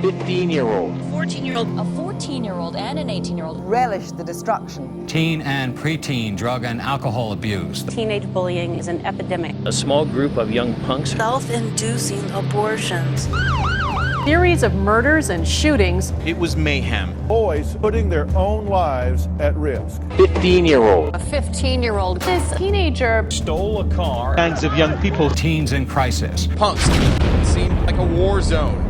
15-year-old. 14-year-old. A 14-year-old and an 18-year-old relish the destruction. Teen and preteen drug and alcohol abuse. Teenage bullying is an epidemic. A small group of young punks. Self-inducing abortions. Series of murders and shootings. It was mayhem. Boys putting their own lives at risk. 15-year-old. A 15-year-old. This teenager Stole a car. Gangs of young people. Teens in crisis. Punks. It seemed like a war zone.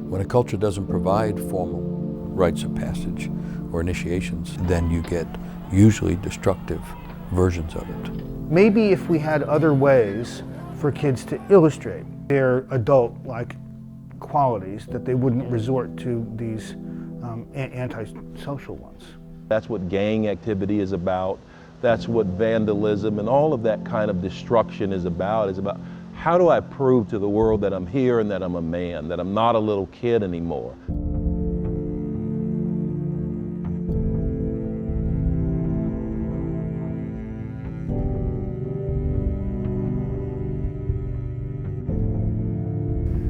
When a culture doesn't provide formal rites of passage or initiations, then you get usually destructive versions of it. Maybe if we had other ways for kids to illustrate their adult-like qualities, that they wouldn't resort to these antisocial ones. That's what gang activity is about. That's what vandalism and all of that kind of destruction is about. How do I prove to the world that I'm here and that I'm a man, that I'm not a little kid anymore?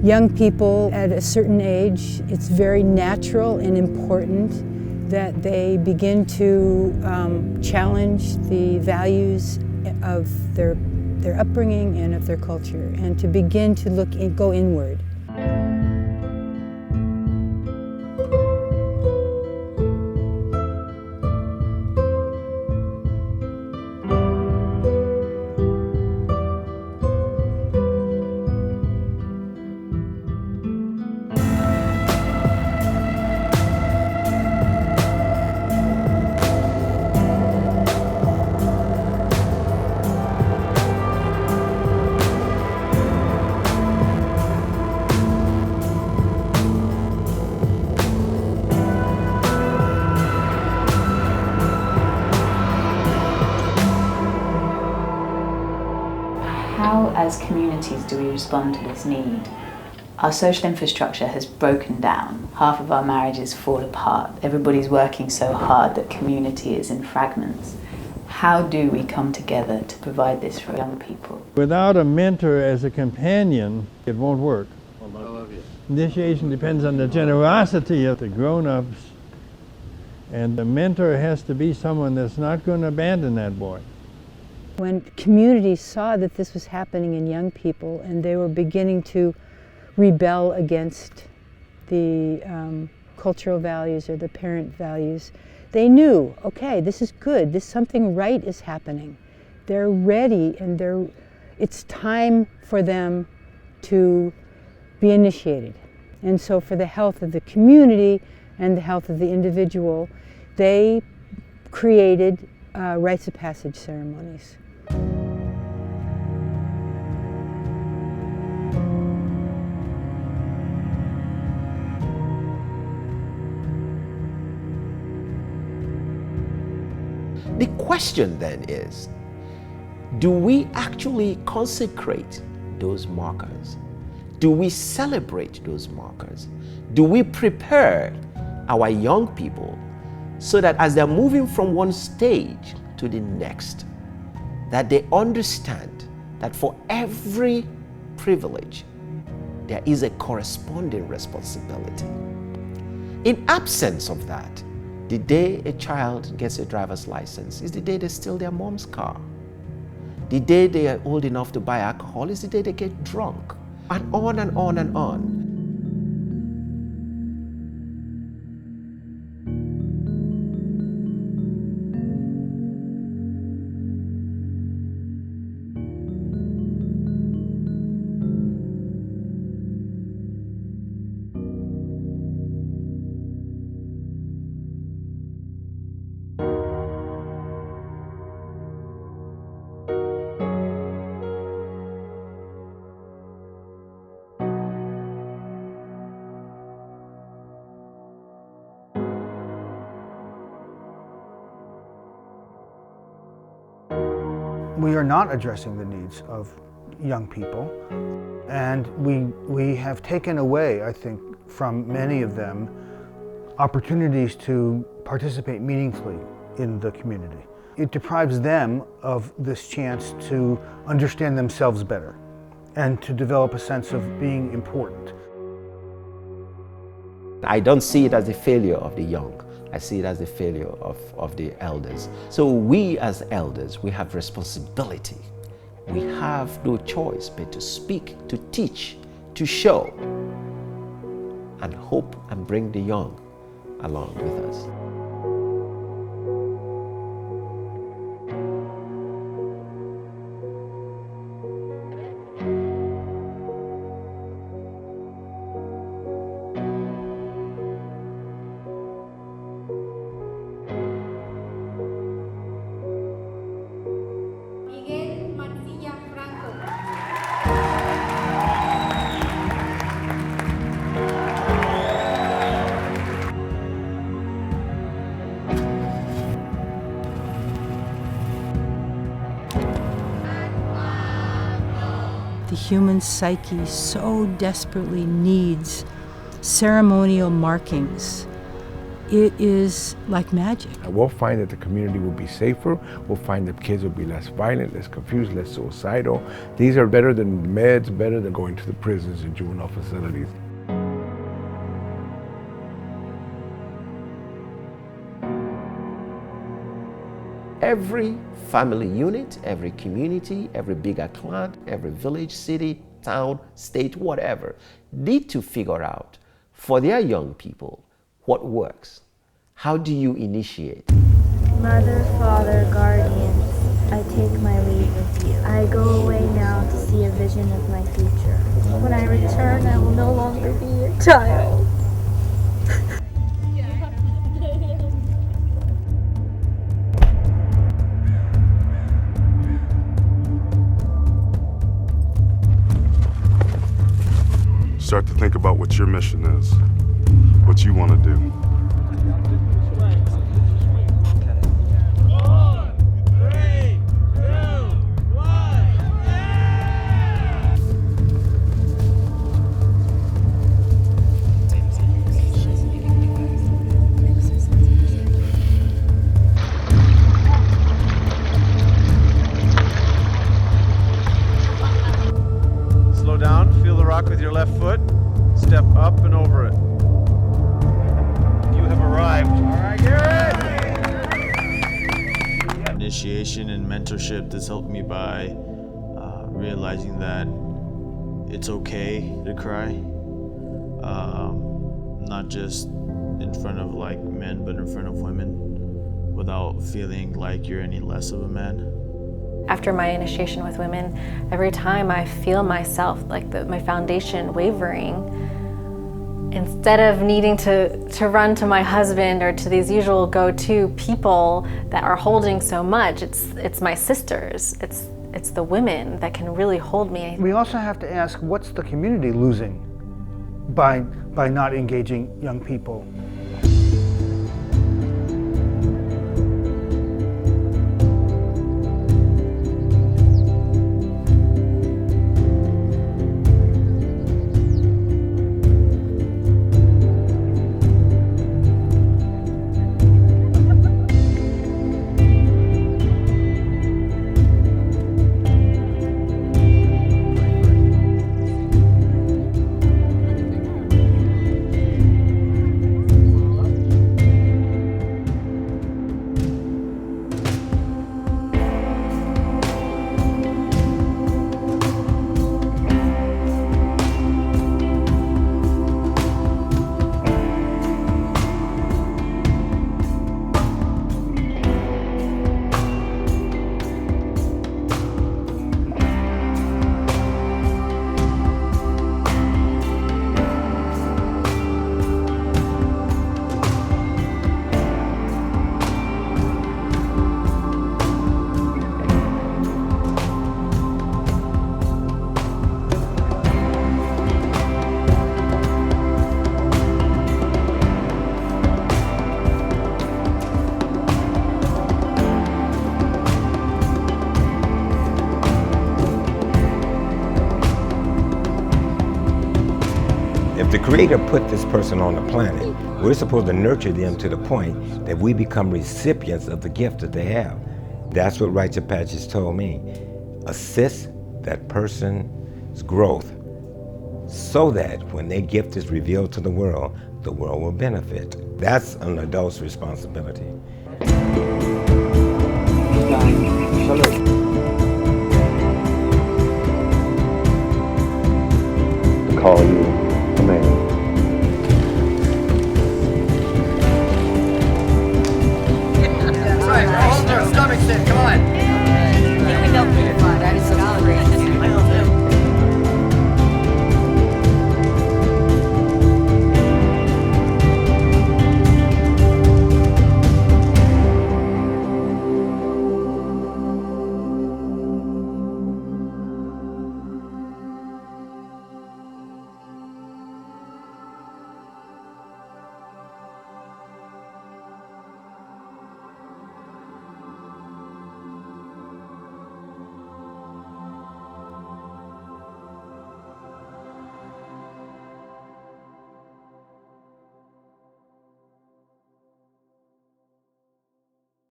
Young people at a certain age, it's very natural and important that they begin to challenge the values of their upbringing and of their culture, and to begin to go inward. How, as communities, do we respond to this need? Our social infrastructure has broken down. Half of our marriages fall apart. Everybody's working so hard that community is in fragments. How do we come together to provide this for young people? Without a mentor as a companion, it won't work. I love you. Initiation depends on the generosity of the grown-ups, and the mentor has to be someone that's not going to abandon that boy. When communities saw that this was happening in young people and they were beginning to rebel against the cultural values or the parent values, they knew, okay, this is good, something right is happening. They're ready, and it's time for them to be initiated. And so for the health of the community and the health of the individual, they created rites of passage ceremonies. The question then is, do we actually consecrate those markers? Do we celebrate those markers? Do we prepare our young people so that as they're moving from one stage to the next, that they understand that for every privilege, there is a corresponding responsibility? In absence of that, the day a child gets a driver's license is the day they steal their mom's car. The day they are old enough to buy alcohol is the day they get drunk. And on and on and on. We are not addressing the needs of young people, and we have taken away, I think, from many of them opportunities to participate meaningfully in the community. it deprives them of this chance to understand themselves better and to develop a sense of being important. I don't see it as a failure of the young. I see it as a failure of the elders. So we as elders, we have responsibility. We have no choice but to speak, to teach, to show, and hope and bring the young along with us. The human psyche so desperately needs ceremonial markings. It is like magic. We'll find that the community will be safer. We'll find that kids will be less violent, less confused, less suicidal. These are better than meds, better than going to the prisons and juvenile facilities. Every family unit, every community, every bigger clan, every village, city, town, state, whatever, need to figure out for their young people what works. How do you initiate? Mother, Father, guardians, I take my leave of you. I go away now to see a vision of my future. When I return, I will no longer be your child. Start to think about what your mission is, what you want to do. Slow down, feel the rock with your left foot. Step up and over it. You have arrived. All right, Garrett! Initiation and mentorship has helped me by realizing that it's okay to cry. Not just in front of like men, but in front of women, without feeling like you're any less of a man. After my initiation with women, every time I feel myself, like my foundation wavering, instead of needing to run to my husband or to these usual go-to people that are holding so much, it's my sisters, it's the women that can really hold me. We also have to ask, what's the community losing by not engaging young people? If the Creator put this person on the planet, we're supposed to nurture them to the point that we become recipients of the gift that they have. That's what Rites of Passage told me. Assist that person's growth so that when their gift is revealed to the world will benefit. That's an adult's responsibility. Call you